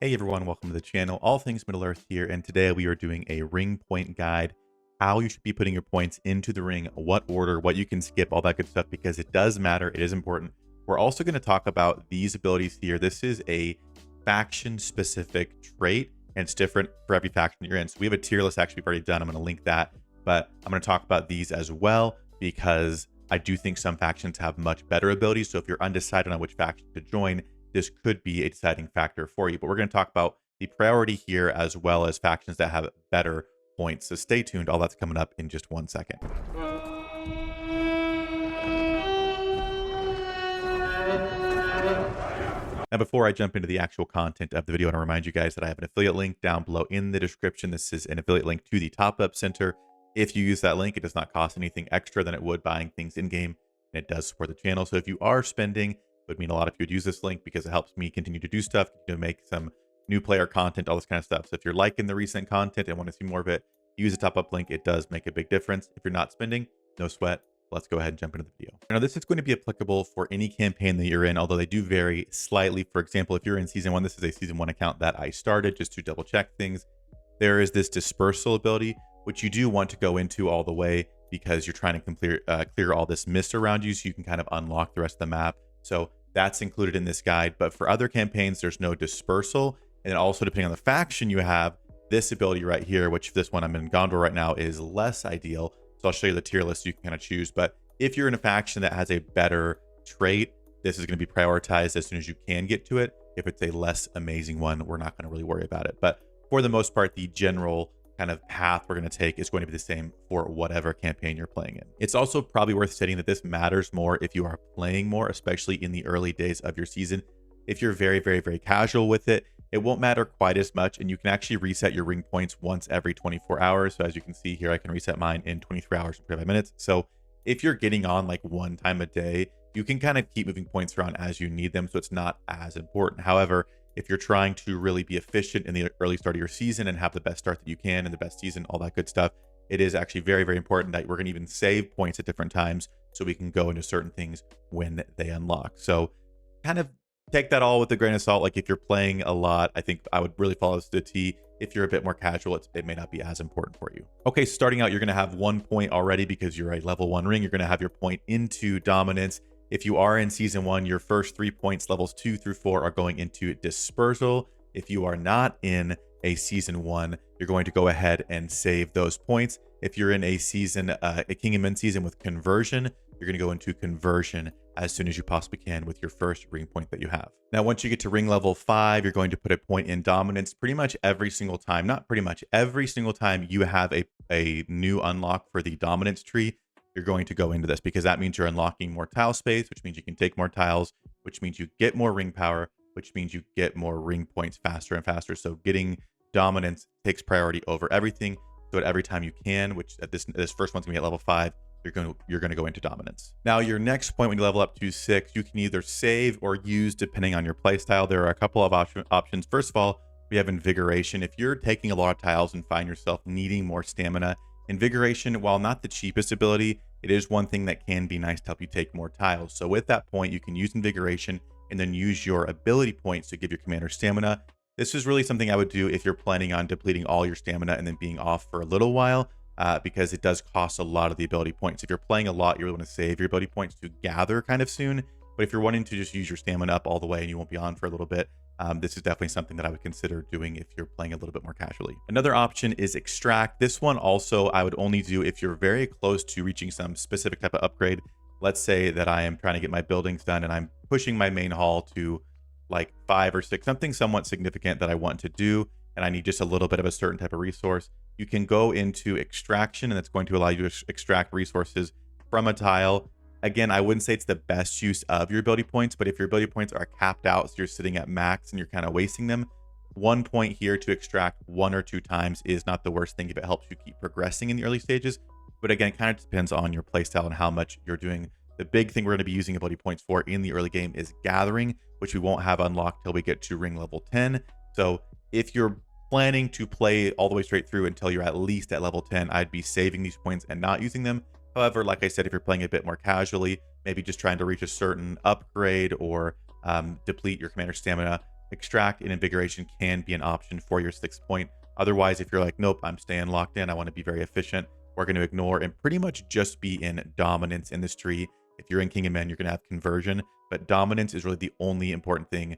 Hey everyone, welcome to the channel. All things Middle Earth here, and today we are doing a ring point guide. How you should be putting your points into the ring, what order, what you can skip, all that good stuff, because it does matter. It is important. We're also going to talk about these abilities here. This is a faction-specific trait, and it's different for every faction you're in. So we have a tier list actually we've already done. I'm going to link that, but I'm going to talk about these as well because I do think some factions have much better abilities. So if you're undecided on which faction to join, this could be a deciding factor for you. But we're going to talk about the priority here as well as factions that have better points. So stay tuned. All that's coming up in just 1 second. Now, before I jump into the actual content of the video, I want to remind you guys that I have an affiliate link down below in the description. This is an affiliate link to the Top Up Center. If you use that link, it does not cost anything extra than it would buying things in-game, and it does support the channel. So if you are spending, it would mean a lot if you would use this link because it helps me continue to do stuff, to make some new player content, all this kind of stuff. So if you're liking the recent content and want to see more of it, use the Top Up link. It does make a big difference. If you're not spending, no sweat. Let's go ahead and jump into the video. Now, this is going to be applicable for any campaign that you're in, although they do vary slightly. For example, if you're in Season 1, this is a Season 1 account that I started just to double check things. There is this dispersal ability, which you do want to go into all the way because you're trying to clear all this mist around you so you can kind of unlock the rest of the map. So that's included in this guide. But for other campaigns, there's no dispersal. And also, depending on the faction you have, this ability right here, which this one I'm in Gondor right now, is less ideal. So I'll show you the tier list so you can kind of choose. But if you're in a faction that has a better trait, this is going to be prioritized as soon as you can get to it. If it's a less amazing one, we're not going to really worry about it. But for the most part, the general kind of path we're going to take is going to be the same for whatever campaign you're playing in. It's also probably worth stating that this matters more if you are playing more, especially in the early days of your season. If you're very, very, very casual with it, it won't matter quite as much, and you can actually reset your ring points once every 24 hours. So as you can see here, I can reset mine in 23 hours and 45 minutes. So if you're getting on like one time a day, you can kind of keep moving points around as you need them. So it's not as important. However, if you're trying to really be efficient in the early start of your season and have the best start that you can and the best season, all that good stuff, it is actually very, very important that we're going to even save points at different times so we can go into certain things when they unlock. So kind of take that all with a grain of salt. Like if you're playing a lot, I think I would really follow this to the T. If you're a bit more casual, it may not be as important for you. Okay, starting out, you're going to have 1 point already because you're a level 1 ring. You're going to have your point into dominance. If you are in Season 1, your first 3 points, levels 2 through 4, are going into dispersal. If you are not in a Season 1, you're going to go ahead and save those points. If you're in a season, a King and Men season with conversion, you're going to go into conversion as soon as you possibly can with your first ring point that you have. Now, once you get to ring level 5, you're going to put a point in dominance pretty much every single time. Not pretty much, every single time you have a new unlock for the dominance tree, you're going to go into this because that means you're unlocking more tile space, which means you can take more tiles, which means you get more ring power, which means you get more ring points faster and faster. So getting dominance takes priority over everything. So at every time you can, which at this first one's gonna be at level 5, you're going to go into dominance. Now, your next point when you level up to 6, you can either save or use depending on your playstyle. There are a couple of options. First of all, we have invigoration. If you're taking a lot of tiles and find yourself needing more stamina, invigoration, while not the cheapest ability, it is one thing that can be nice to help you take more tiles. So with that point, you can use invigoration and then use your ability points to give your commander stamina. This is really something I would do if you're planning on depleting all your stamina and then being off for a little while. Because it does cost a lot of the ability points. If you're playing a lot, you really want to save your ability points to gather kind of soon. But if you're wanting to just use your stamina up all the way and you won't be on for a little bit, this is definitely something that I would consider doing if you're playing a little bit more casually. Another option is extract. This one also I would only do if you're very close to reaching some specific type of upgrade. Let's say that I am trying to get my buildings done and I'm pushing my main hall to like 5 or 6, something somewhat significant that I want to do, and I need just a little bit of a certain type of resource. You can go into extraction, and it's going to allow you to extract resources from a tile. Again, I wouldn't say it's the best use of your ability points, but if your ability points are capped out, so you're sitting at max and you're kind of wasting them, 1 point here to extract 1 or 2 times is not the worst thing if it helps you keep progressing in the early stages. But again, it kind of depends on your playstyle and how much you're doing. The big thing we're going to be using ability points for in the early game is gathering, which we won't have unlocked till we get to ring level 10. So if you're planning to play all the way straight through until you're at least at level 10, I'd be saving these points and not using them. However, like I said, if you're playing a bit more casually, maybe just trying to reach a certain upgrade or deplete your commander stamina, extract and invigoration can be an option for your 6th point. Otherwise, if you're like, nope, I'm staying locked in, I want to be very efficient, we're going to ignore and pretty much just be in dominance in this tree. If you're in King of Men, you're going to have conversion, but dominance is really the only important thing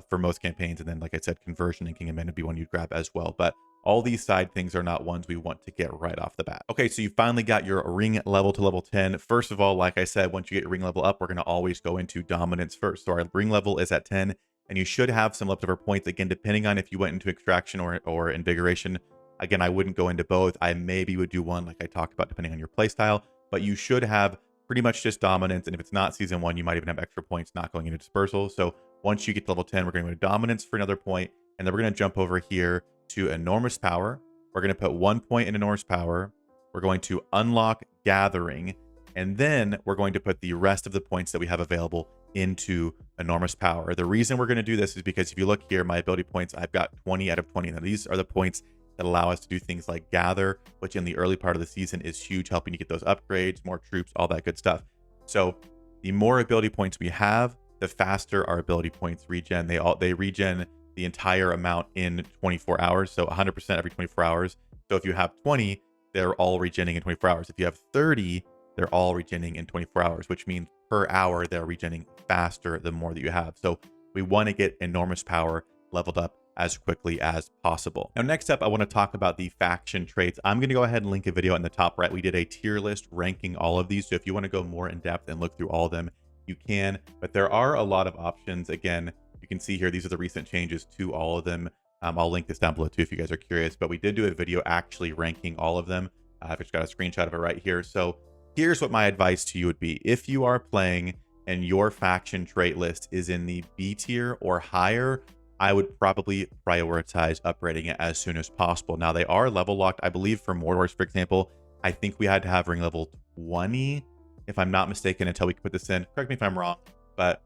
for most campaigns. And then, like I said, conversion and King of Men would be one you'd grab as well. But all these side things are not ones we want to get right off the bat. Okay, so you finally got your ring level to level 10. First of all, like I said, once you get your ring level up, we're going to always go into dominance first. So our ring level is at 10, and you should have some leftover points. Again, depending on if you went into extraction or invigoration. Again, I wouldn't go into both. I maybe would do one like I talked about, depending on your playstyle, but you should have pretty much just dominance. And if it's not season 1, you might even have extra points not going into dispersal. So once you get to level 10, we're going to go to dominance for another point, and then we're going to jump over here to enormous power. We're going to put 1 point in enormous power. We're going to unlock gathering, and then we're going to put the rest of the points that we have available into enormous power. The reason we're going to do this is because if you look here, my ability points, I've got 20 out of 20. Now these are the points that allow us to do things like gather, which in the early part of the season is huge, helping you get those upgrades, more troops, all that good stuff. So the more ability points we have, the faster our ability points regen. They regen the entire amount in 24 hours. So 100% every 24 hours. So if you have 20, they're all regenning in 24 hours. If you have 30, they're all regenning in 24 hours, which means per hour, they're regenning faster the more that you have. So we want to get enormous power leveled up as quickly as possible. Now, next up, I want to talk about the faction traits. I'm going to go ahead and link a video in the top right. We did a tier list ranking all of these. So if you want to go more in depth and look through all of them, you can, but there are a lot of options. Again, you can see here, these are the recent changes to all of them. I'll link this down below too if you guys are curious, but we did do a video actually ranking all of them. I've just got a screenshot of it right here. So here's what my advice to you would be. If you are playing and your faction trait list is in the B tier or higher, I would probably prioritize upgrading it as soon as possible. Now, they are level locked. I believe for Mordors, for example, I think we had to have ring level 20, if I'm not mistaken, until we could put this in. Correct me if I'm wrong, but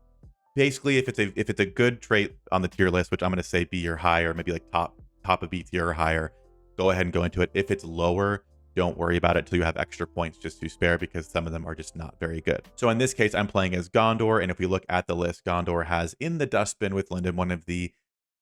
basically, if it's a good trait on the tier list, which I'm going to say B or higher, maybe like top of B tier or higher, go ahead and go into it. If it's lower, don't worry about it till you have extra points just to spare, because some of them are just not very good. So in this case, I'm playing as Gondor, and if we look at the list, Gondor has in the dustbin with Lyndon one of the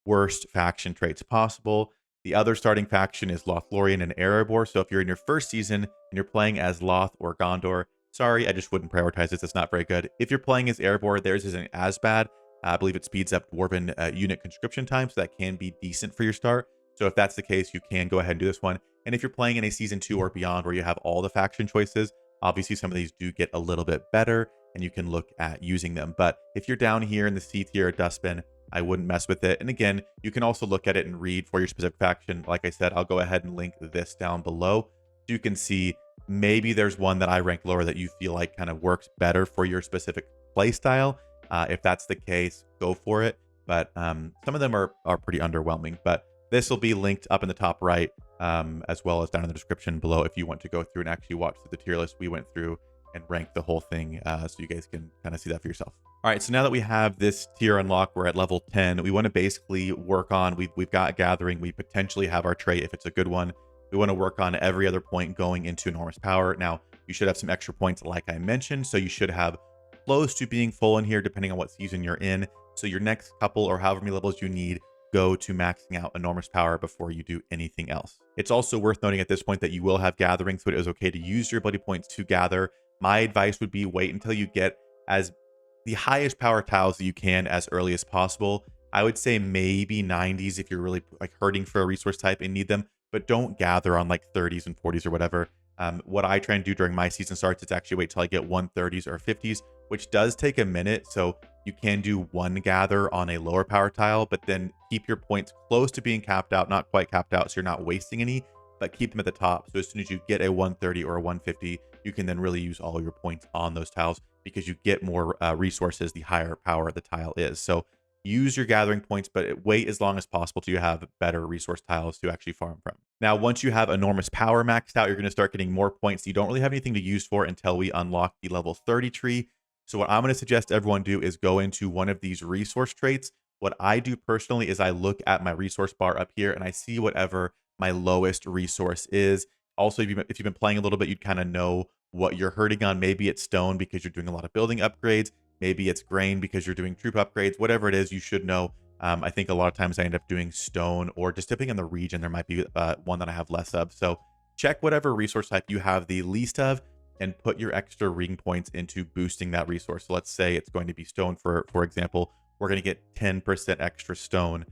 worst faction traits possible. The other starting faction is Lothlorien and Erebor. So if you're in your first season and you're playing as Loth or Gondor, sorry, I just wouldn't prioritize this. It's not very good. If you're playing as Erebor, theirs isn't as bad. I believe it speeds up Dwarven unit conscription time, so that can be decent for your start. So if that's the case, you can go ahead and do this one. And if you're playing in a season 2 or beyond where you have all the faction choices, obviously some of these do get a little bit better and you can look at using them. But if you're down here in the C tier or dustbin, I wouldn't mess with it. And again, you can also look at it and read for your specific faction. Like I said, I'll go ahead and link this down below so you can see maybe there's one that I rank lower that you feel like kind of works better for your specific play style. If that's the case, go for it. But some of them are pretty underwhelming. But this will be linked up in the top right, as well as down in the description below if you want to go through and actually watch through the tier list we went through and rank the whole thing, so you guys can kind of see that for yourself. All right, so now that we have this tier unlocked, we're at level 10. We want to basically work on, we've got gathering. We potentially have our trait if it's a good one. We want to work on every other point going into enormous power. Now, you should have some extra points like I mentioned, so you should have close to being full in here depending on what season you're in. So your next couple or however many levels you need, go to maxing out enormous power before you do anything else. It's also worth noting at this point that you will have gathering, so it is okay to use your ability points to gather. My advice would be wait until you get as the highest power tiles that you can as early as possible. I would say maybe 90s if you're really like hurting for a resource type and need them, but don't gather on like 30s and 40s or whatever. What I try and do during my season starts is actually wait till I get 130s or 50s, which does take a minute. So you can do one gather on a lower power tile, but then keep your points close to being capped out, not quite capped out, so you're not wasting any, but keep them at the top. So as soon as you get a 130 or a 150, you can then really use all your points on those tiles because you get more resources the higher power the tile is. So use your gathering points, but wait as long as possible till you have better resource tiles to actually farm from. Now, once you have enormous power maxed out, you're going to start getting more points. You don't really have anything to use for until we unlock the level 30 tree. So what I'm going to suggest everyone do is go into one of these resource traits. What I do personally is I look at my resource bar up here and I see whatever my lowest resource is. Also, if you've been playing a little bit, you'd kind of know what you're hurting on. Maybe it's stone because you're doing a lot of building upgrades. Maybe it's grain because you're doing troop upgrades. Whatever it is, you should know I think a lot of times I end up doing stone, or just depending on the region, there might be one that I have less of. So check whatever resource type you have the least of and put your extra ring points into boosting that resource. So let's say it's going to be stone, for example. We're going to get 10% extra stone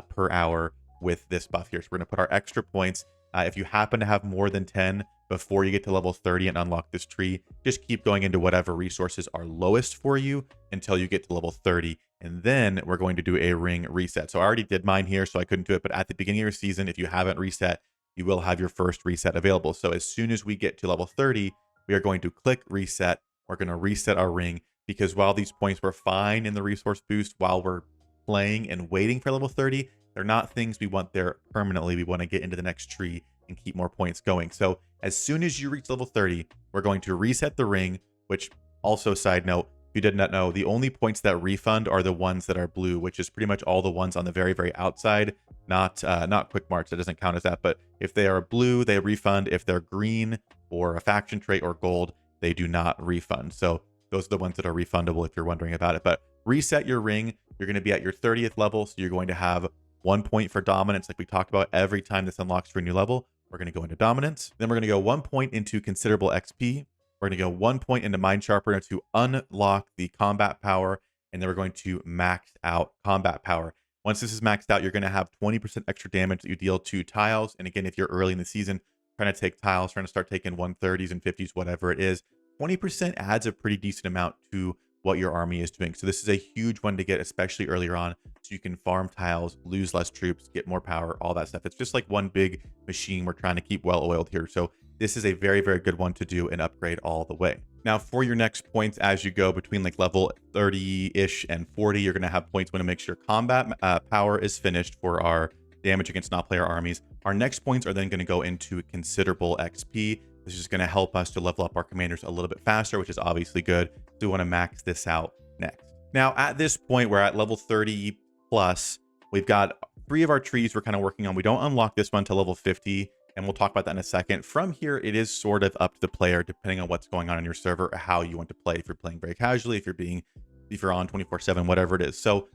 per hour with this buff here. So we're going to put our extra points. If you happen to have more than 10 before you get to level 30 and unlock this tree, just keep going into whatever resources are lowest for you until you get to level 30. And then we're going to do a ring reset. So I already did mine here, so I couldn't do it. But at the beginning of your season, if you haven't reset, you will have your first reset available. So as soon as we get to level 30, we are going to click reset. We're going to reset our ring, because while these points were fine in the resource boost while we're playing and waiting for level 30, they're not things we want there permanently. We want to get into the next tree and keep more points going. So as soon as you reach level 30, we're going to reset the ring, which also, side note, if you did not know, the only points that refund are the ones that are blue, which is pretty much all the ones on the very, very outside, not quick marks. That doesn't count as that. But if they are blue, they refund. If they're green or a faction trait or gold, they do not refund. So those are the ones that are refundable if you're wondering about it. But reset your ring. You're going to be at your 30th level. So you're going to have 1 point for dominance, like we talked about. Every time this unlocks for a new level, we're going to go into dominance. Then we're going to go 1 point into considerable XP. We're going to go 1 point into Mind Sharpener to unlock the combat power. And then we're going to max out combat power. Once this is maxed out, you're going to have 20% extra damage that you deal to tiles. And again, if you're early in the season, trying to take tiles, trying to start taking 130s and 50s, whatever it is, 20% adds a pretty decent amount to what your army is doing. So this is a huge one to get, especially earlier on, so you can farm tiles, lose less troops, get more power, all that stuff. It's just like one big machine we're trying to keep well oiled here. So this is a very, very good one to do and upgrade all the way. Now for your next points, as you go between like level 30-ish and 40, you're going to have points when to make sure combat power is finished for our damage against not-player armies. Our next points are then going to go into considerable XP. This is going to help us to level up our commanders a little bit faster, which is obviously good. So we want to max this out next. Now, at this point, we're at level 30 plus. We've got 3 of our trees we're kind of working on. We don't unlock this one to level 50, and we'll talk about that in a second. From here, it is sort of up to the player, depending on what's going on your server or how you want to play. If you're playing very casually, if you're on 24/7, whatever it is. So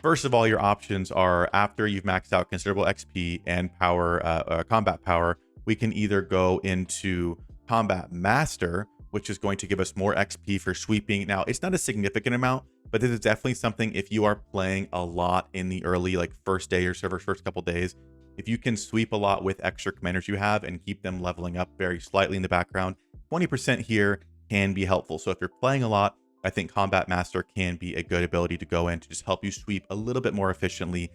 first of all, your options are, after you've maxed out considerable XP and power, combat power, we can either go into Combat Master, which is going to give us more XP for sweeping. Now, it's not a significant amount, but this is definitely something if you are playing a lot in the early, like first day or server, first couple days, if you can sweep a lot with extra commanders you have and keep them leveling up very slightly in the background, 20% here can be helpful. So if you're playing a lot, I think Combat Master can be a good ability to go in to just help you sweep a little bit more efficiently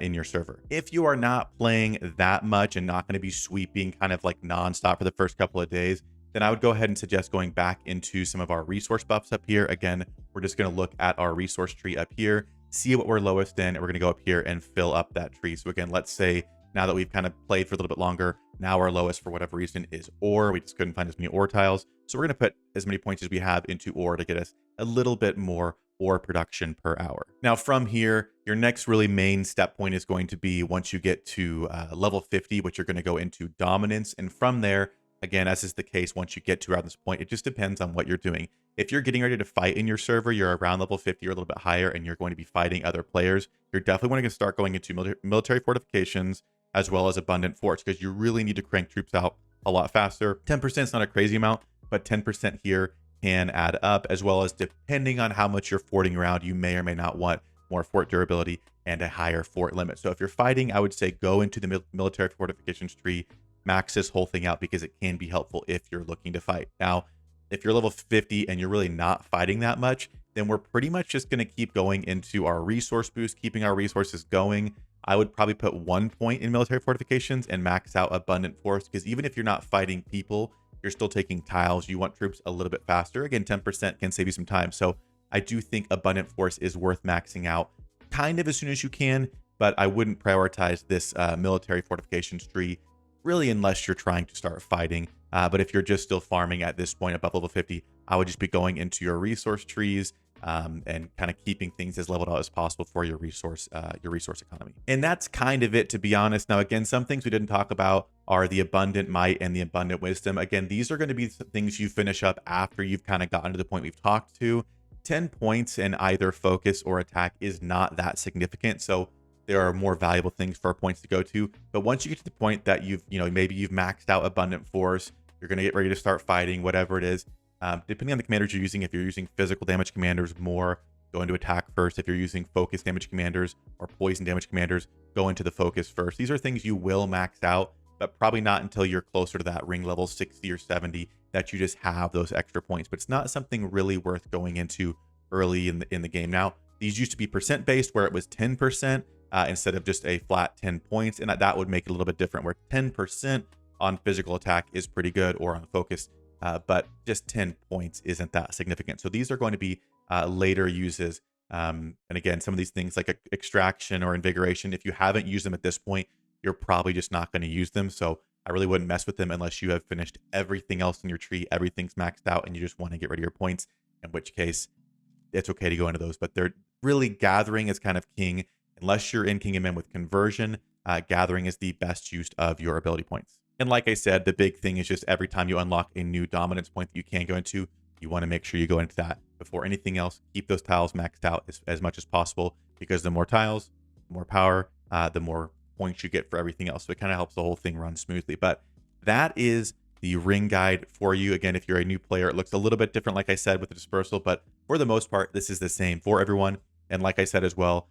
in your server. If you are not playing that much and not going to be sweeping kind of like nonstop for the first couple of days, then I would go ahead and suggest going back into some of our resource buffs up here. Again, we're just going to look at our resource tree up here, see what we're lowest in, and we're going to go up here and fill up that tree. So again, let's say now that we've kind of played for a little bit longer, now our lowest for whatever reason is ore. We just couldn't find as many ore tiles. So we're going to put as many points as we have into ore to get us a little bit more ore production per hour. Now from here, your next really main step point is going to be once you get to level 50, which you're going to go into dominance. And from there, again, as is the case, once you get to around this point, it just depends on what you're doing. If you're getting ready to fight in your server, you're around level 50 or a little bit higher, and you're going to be fighting other players, you're definitely want to start going into military fortifications as well as abundant forts, because you really need to crank troops out a lot faster. 10% is not a crazy amount, but 10% here can add up, as well as depending on how much you're forting around, you may or may not want more fort durability and a higher fort limit. So if you're fighting, I would say go into the military fortifications tree, max this whole thing out, because it can be helpful if you're looking to fight. Now, if you're level 50 and you're really not fighting that much, then we're pretty much just going to keep going into our resource boost, keeping our resources going. I would probably put 1 point in military fortifications and max out abundant force, because even if you're not fighting people, you're still taking tiles. You want troops a little bit faster. Again, 10% can save you some time. So I do think abundant force is worth maxing out kind of as soon as you can, but I wouldn't prioritize this military fortifications tree really unless you're trying to start fighting. But if you're just still farming at this point above level 50, I would just be going into your resource trees and kind of keeping things as leveled out as possible for your resource economy. And that's kind of it, to be honest. Now, again, some things we didn't talk about are the abundant might and the abundant wisdom. Again, these are going to be things you finish up after you've kind of gotten to the point we've talked to. 10 points in either focus or attack is not that significant. So there are more valuable things for our points to go to. But once you get to the point that maybe you've maxed out Abundant Force, you're going to get ready to start fighting, whatever it is. Depending on the commanders you're using, if you're using physical damage commanders more, go into attack first. If you're using focus damage commanders or poison damage commanders, go into the focus first. These are things you will max out, but probably not until you're closer to that ring level 60 or 70 that you just have those extra points. But it's not something really worth going into early in the game. Now, these used to be percent based where it was 10%. Instead of just a flat 10 points. And that would make it a little bit different, where 10% on physical attack is pretty good, or on focus, but just 10 points isn't that significant. So these are going to be later uses. And again, some of these things like extraction or invigoration, if you haven't used them at this point, you're probably just not going to use them. So I really wouldn't mess with them unless you have finished everything else in your tree, everything's maxed out, and you just want to get rid of your points, in which case it's okay to go into those. But they're really, gathering is kind of king. Unless you're in Kingdom Men with conversion, gathering is the best use of your ability points. And like I said, the big thing is just every time you unlock a new dominance point that you can go into, you want to make sure you go into that before anything else. Keep those tiles maxed out as much as possible, because the more tiles, the more power, the more points you get for everything else. So it kind of helps the whole thing run smoothly. But that is the ring guide for you. Again, if you're a new player, it looks a little bit different, like I said, with the dispersal, but for the most part, this is the same for everyone. And like I said as well,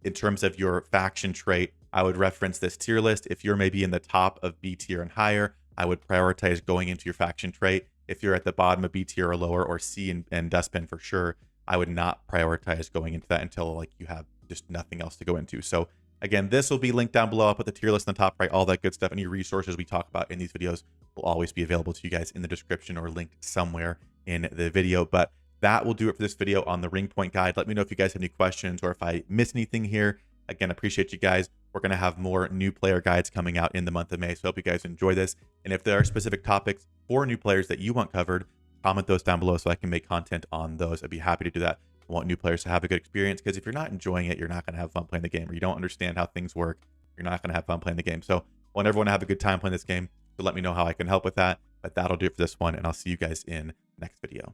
in terms of your faction trait, I would reference this tier list. If you're maybe in the top of B tier and higher, I would prioritize going into your faction trait. If you're at the bottom of B tier or lower, or C and Dustbin for sure, I would not prioritize going into that until like you have just nothing else to go into. So again, this will be linked down below. I'll put the tier list on the top right, all that good stuff. Any resources we talk about in these videos will always be available to you guys in the description or linked somewhere in the video. But that will do it for this video on the ring point guide. Let me know if you guys have any questions or if I missed anything here. Again, appreciate you guys. We're going to have more new player guides coming out in the month of May, so I hope you guys enjoy this. And if there are specific topics for new players that you want covered, comment those down below so I can make content on those. I'd be happy to do that. I want new players to have a good experience, because if you're not enjoying it, you're not going to have fun playing the game, or you don't understand how things work, you're not going to have fun playing the game. So I want everyone to have a good time playing this game. So let me know how I can help with that. But that'll do it for this one, and I'll see you guys in the next video.